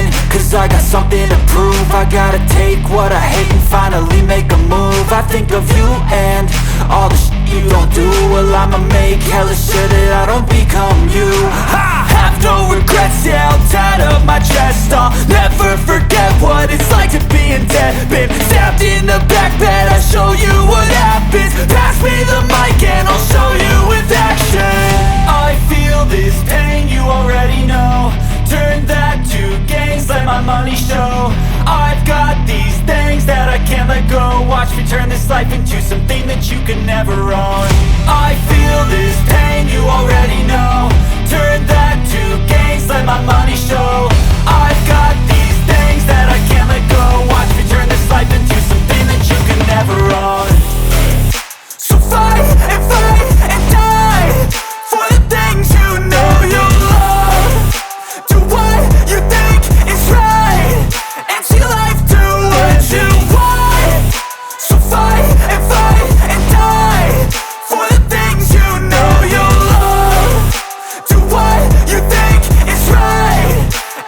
moving, cause I got something to prove. I gotta take what I hate and finally make a move. I think of you and all the shit you don't do. Well, I'ma make hella sure that I don't become you. I have no regrets, yeah, I'll tie up my chest. I'll never forget what it's like to be in debt. Been stabbed in the back bed, I'll show you what happens. Pass me the mic and I'll show you with action. I feel this pain, you already know. Turn that to gains, let my money show. I've got these things that I can't let go. Watch me turn this life into something that you can never own. I feel this pain, you already know. Turn that to gains, let my money show. I've got these things that I can't let go. Watch me turn this life into something that you can never own. So fight and die for the things you know you love. Do what you think is right and see life do what you want. So fight and die for the things you know you love. Do what you think is right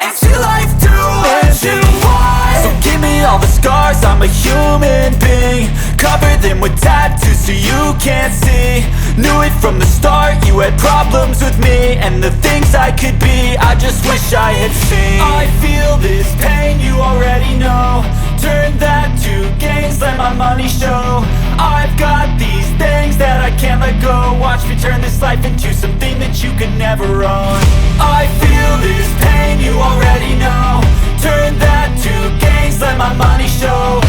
and see life do what you want. So give me all the scars, I'm a human being. Cover them with tattoos so you can't see. Knew it from the start, you had problems with me and the things I could be, I just wish I had seen. I feel this pain, you already know. Turn that to gains, let my money show. I've got these things that I can't let go. Watch me turn this life into something that you can never own. I feel this pain, you already know. Turn that to gains, let my money show.